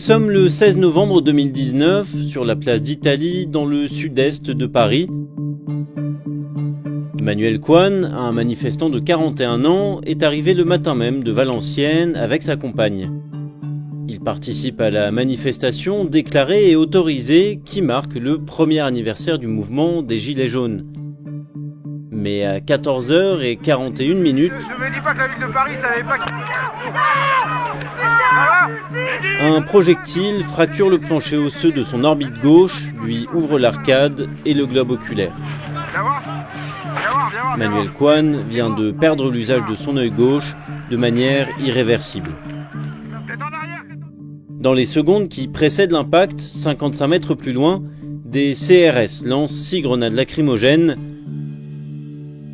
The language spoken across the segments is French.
sommes le 16 novembre 2019 sur la place d'Italie dans le sud-est de Paris. Manuel Coan, un manifestant de 41 ans, est arrivé le matin même de Valenciennes avec sa compagne. Il participe à la manifestation déclarée et autorisée qui marque le premier anniversaire du mouvement des Gilets jaunes. Mais à 14h41. Ne me dis pas que la ville de Paris savait pas Un projectile fracture le plancher osseux de son orbite gauche, lui ouvre l'arcade et le globe oculaire. Manuel Coan vient de perdre l'usage de son œil gauche de manière irréversible. Dans les secondes qui précèdent l'impact, 55 mètres plus loin, des CRS lancent 6 grenades lacrymogènes.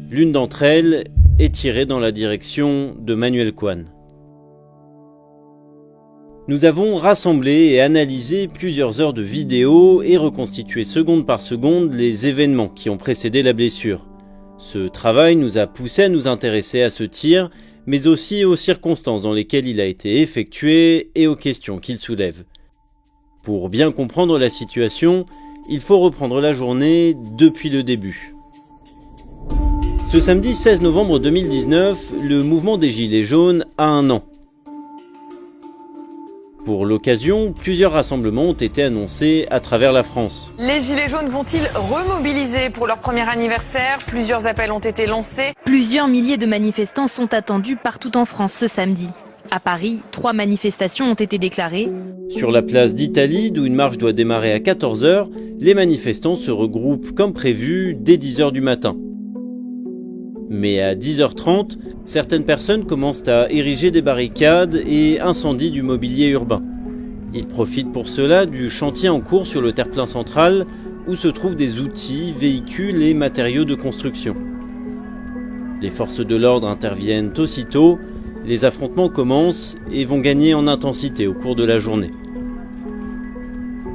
L'une d'entre elles est tirée dans la direction de Manuel Coan. Nous avons rassemblé et analysé plusieurs heures de vidéos et reconstitué seconde par seconde les événements qui ont précédé la blessure. Ce travail nous a poussé à nous intéresser à ce tir, mais aussi aux circonstances dans lesquelles il a été effectué et aux questions qu'il soulève. Pour bien comprendre la situation, il faut reprendre la journée depuis le début. Ce samedi 16 novembre 2019, le mouvement des Gilets jaunes a 1 an. Pour l'occasion, plusieurs rassemblements ont été annoncés à travers la France. Les Gilets jaunes vont-ils remobiliser pour leur premier anniversaire? Plusieurs appels ont été lancés. Plusieurs milliers de manifestants sont attendus partout en France ce samedi. À Paris, 3 manifestations ont été déclarées. Sur la place d'Italie, d'où une marche doit démarrer à 14h, les manifestants se regroupent comme prévu dès 10h du matin. Mais à 10h30, certaines personnes commencent à ériger des barricades et incendient du mobilier urbain. Ils profitent pour cela du chantier en cours sur le terre-plein central où se trouvent des outils, véhicules et matériaux de construction. Les forces de l'ordre interviennent aussitôt, les affrontements commencent et vont gagner en intensité au cours de la journée.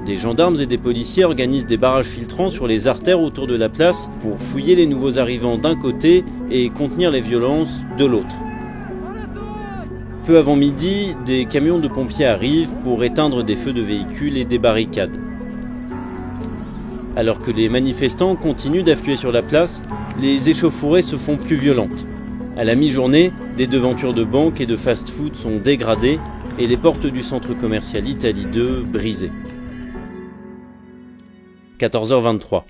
Des gendarmes et des policiers organisent des barrages filtrants sur les artères autour de la place pour fouiller les nouveaux arrivants d'un côté et contenir les violences de l'autre. Peu avant midi, des camions de pompiers arrivent pour éteindre des feux de véhicules et des barricades. Alors que les manifestants continuent d'affluer sur la place, les échauffourées se font plus violentes. À la mi-journée, des devantures de banques et de fast-food sont dégradées et les portes du centre commercial Italie 2 brisées. 14h23.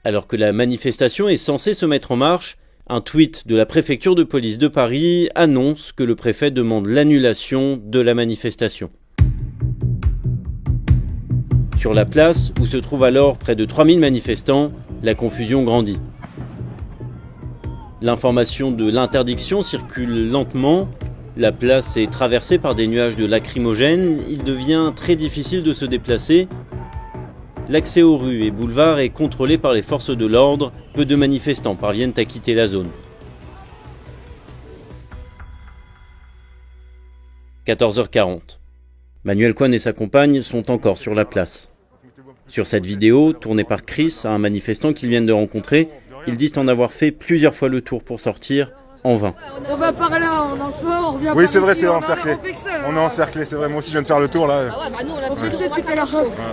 Alors que la manifestation est censée se mettre en marche, un tweet de la préfecture de police de Paris annonce que le préfet demande l'annulation de la manifestation. Sur la place, où se trouvent alors près de 3000 manifestants, la confusion grandit. L'information de l'interdiction circule lentement, la place est traversée par des nuages de lacrymogènes, il devient très difficile de se déplacer. L'accès aux rues et boulevards est contrôlé par les forces de l'ordre, peu de manifestants parviennent à quitter la zone. 14h40. Manuel Coan et sa compagne sont encore sur la place. Sur cette vidéo, tournée par Chris, un manifestant qu'ils viennent de rencontrer, ils disent en avoir fait plusieurs fois le tour pour sortir, en vain. On va par là, on en sort, on revient. Oui, c'est vrai, c'est encerclé. On est encerclé, c'est vrai. Moi aussi, je viens de faire le tour là. Ah ouais, bah nous, on a fixé depuis tout à l'heure.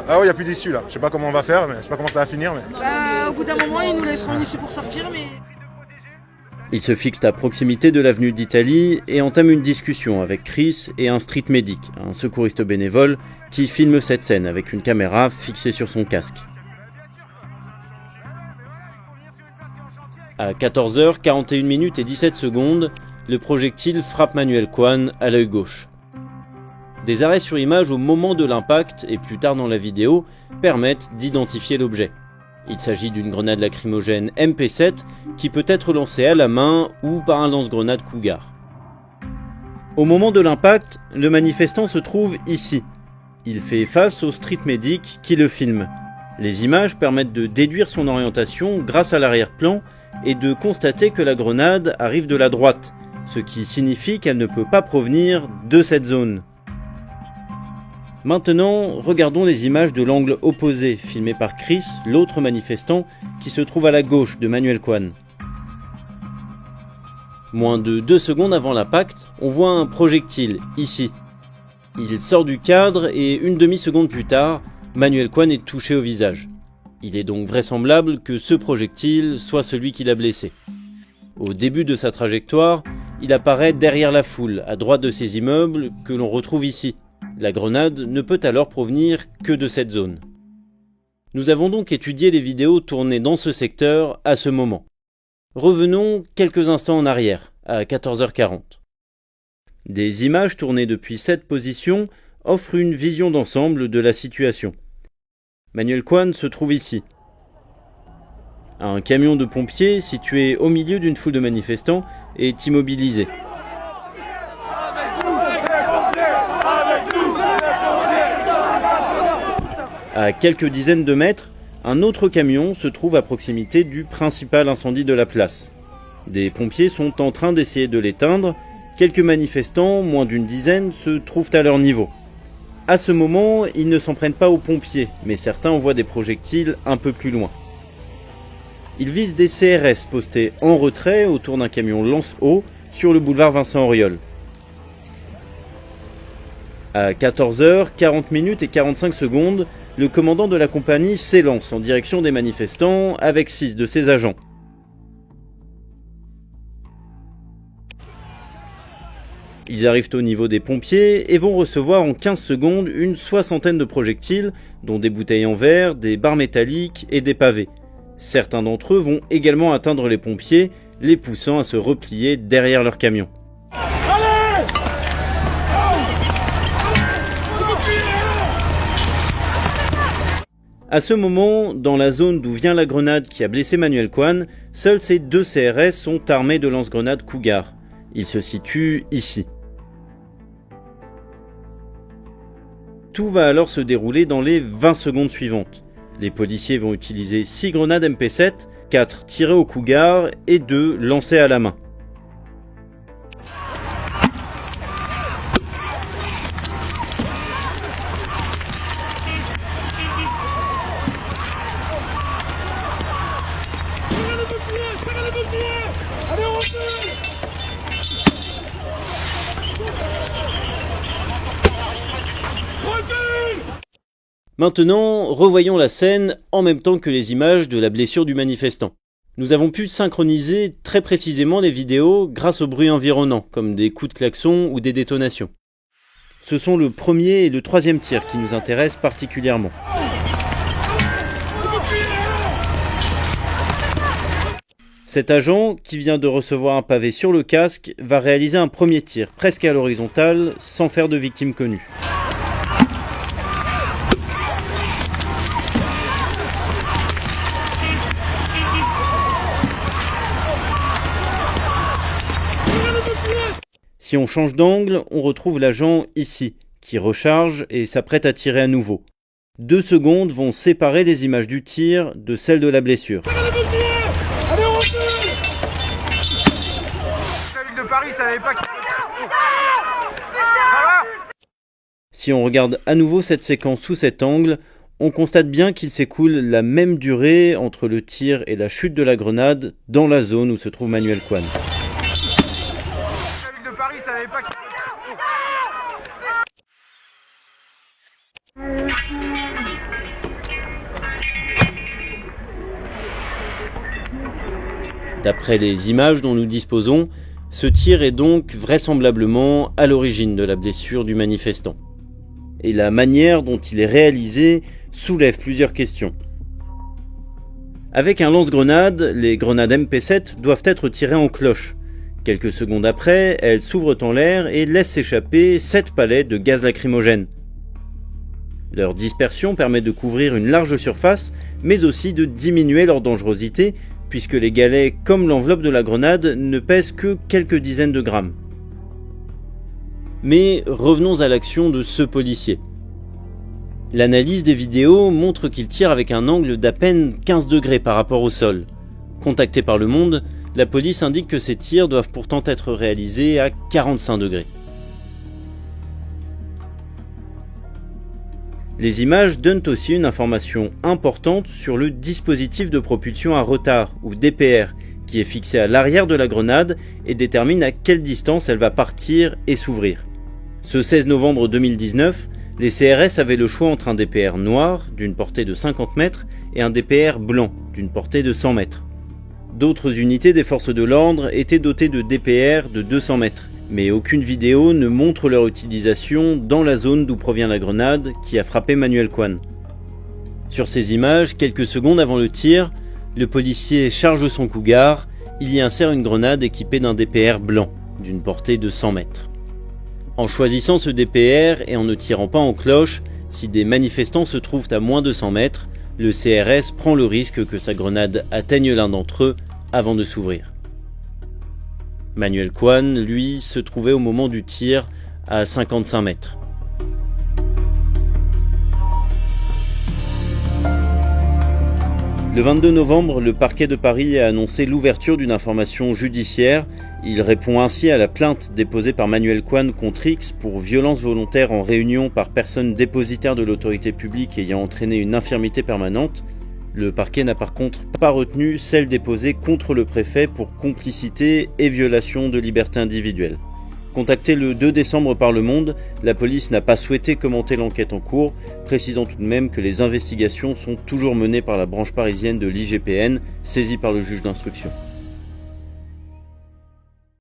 Ah ouais, il n'y a plus d'issue là. Je sais pas comment on va faire, mais je sais pas comment ça va finir. Mais... Au bout d'un moment, ils nous laisseront une issue pour sortir, mais. Ils se fixent à proximité de l'avenue d'Italie et entament une discussion avec Chris et un street medic, un secouriste bénévole, qui filme cette scène avec une caméra fixée sur son casque. À 14h41 et 17 secondes, le projectile frappe Manuel Coan à l'œil gauche. Des arrêts sur image au moment de l'impact et plus tard dans la vidéo permettent d'identifier l'objet. Il s'agit d'une grenade lacrymogène MP7 qui peut être lancée à la main ou par un lance-grenade Cougar. Au moment de l'impact, le manifestant se trouve ici. Il fait face au street medic qui le filme. Les images permettent de déduire son orientation grâce à l'arrière-plan et de constater que la grenade arrive de la droite, ce qui signifie qu'elle ne peut pas provenir de cette zone. Maintenant, regardons les images de l'angle opposé, filmé par Chris, l'autre manifestant, qui se trouve à la gauche de Manuel Coan. Moins de 2 secondes avant l'impact, on voit un projectile, ici. Il sort du cadre et une demi-seconde plus tard, Manuel Kwan est touché au visage. Il est donc vraisemblable que ce projectile soit celui qui l'a blessé. Au début de sa trajectoire, il apparaît derrière la foule, à droite de ces immeubles que l'on retrouve ici. La grenade ne peut alors provenir que de cette zone. Nous avons donc étudié les vidéos tournées dans ce secteur à ce moment. Revenons quelques instants en arrière, à 14h40. Des images tournées depuis cette position offrent une vision d'ensemble de la situation. Manuel Kwan se trouve ici. Un camion de pompiers situé au milieu d'une foule de manifestants est immobilisé. À quelques dizaines de mètres, un autre camion se trouve à proximité du principal incendie de la place. Des pompiers sont en train d'essayer de l'éteindre. Quelques manifestants, moins d'une dizaine, se trouvent à leur niveau. À ce moment, ils ne s'en prennent pas aux pompiers, mais certains envoient des projectiles un peu plus loin. Ils visent des CRS postés en retrait autour d'un camion lance-eau sur le boulevard Vincent Auriol. À 14h, 40 minutes et 45 secondes, le commandant de la compagnie s'élance en direction des manifestants avec 6 de ses agents. Ils arrivent au niveau des pompiers et vont recevoir en 15 secondes une soixantaine de projectiles, dont des bouteilles en verre, des barres métalliques et des pavés. Certains d'entre eux vont également atteindre les pompiers, les poussant à se replier derrière leur camion. À ce moment, dans la zone d'où vient la grenade qui a blessé Manuel Kwan, seuls ces 2 CRS sont armés de lance-grenades Cougar. Ils se situent ici. Tout va alors se dérouler dans les 20 secondes suivantes. Les policiers vont utiliser 6 grenades MP7, 4 tirées au Cougar et 2 lancées à la main. Maintenant, revoyons la scène en même temps que les images de la blessure du manifestant. Nous avons pu synchroniser très précisément les vidéos grâce au bruit environnant, comme des coups de klaxon ou des détonations. Ce sont le premier et le troisième tir qui nous intéressent particulièrement. Cet agent, qui vient de recevoir un pavé sur le casque, va réaliser un premier tir, presque à l'horizontale, sans faire de victime connue. Si on change d'angle, on retrouve l'agent ici, qui recharge et s'apprête à tirer à nouveau. 2 secondes vont séparer les images du tir de celles de la blessure. Si on regarde à nouveau cette séquence sous cet angle, on constate bien qu'il s'écoule la même durée entre le tir et la chute de la grenade dans la zone où se trouve Manuel Kwan. D'après les images dont nous disposons, ce tir est donc vraisemblablement à l'origine de la blessure du manifestant. Et la manière dont il est réalisé soulève plusieurs questions. Avec un lance-grenade, les grenades MP7 doivent être tirées en cloche. Quelques secondes après, elles s'ouvrent en l'air et laissent s'échapper 7 palets de gaz lacrymogène. Leur dispersion permet de couvrir une large surface, mais aussi de diminuer leur dangerosité, puisque les galets, comme l'enveloppe de la grenade, ne pèsent que quelques dizaines de grammes. Mais revenons à l'action de ce policier. L'analyse des vidéos montre qu'il tire avec un angle d'à peine 15 degrés par rapport au sol. Contacté par Le Monde, la police indique que ces tirs doivent pourtant être réalisés à 45 degrés. Les images donnent aussi une information importante sur le dispositif de propulsion à retard, ou DPR, qui est fixé à l'arrière de la grenade et détermine à quelle distance elle va partir et s'ouvrir. Ce 16 novembre 2019, les CRS avaient le choix entre un DPR noir d'une portée de 50 mètres et un DPR blanc d'une portée de 100 mètres. D'autres unités des forces de l'ordre étaient dotées de DPR de 200 mètres, mais aucune vidéo ne montre leur utilisation dans la zone d'où provient la grenade qui a frappé Manuel Kwan. Sur ces images, quelques secondes avant le tir, le policier charge son cougar, il y insère une grenade équipée d'un DPR blanc d'une portée de 100 mètres. En choisissant ce DPR et en ne tirant pas en cloche, si des manifestants se trouvent à moins de 100 mètres, le CRS prend le risque que sa grenade atteigne l'un d'entre eux avant de s'ouvrir. Manuel Kwan, lui, se trouvait au moment du tir à 55 mètres. Le 22 novembre, le parquet de Paris a annoncé l'ouverture d'une information judiciaire. Il répond ainsi à la plainte déposée par Manuel Kwan contre X pour violence volontaire en réunion par personne dépositaire de l'autorité publique ayant entraîné une infirmité permanente. Le parquet n'a par contre pas retenu celle déposée contre le préfet pour complicité et violation de liberté individuelle. Contacté le 2 décembre par Le Monde, la police n'a pas souhaité commenter l'enquête en cours, précisant tout de même que les investigations sont toujours menées par la branche parisienne de l'IGPN, saisie par le juge d'instruction.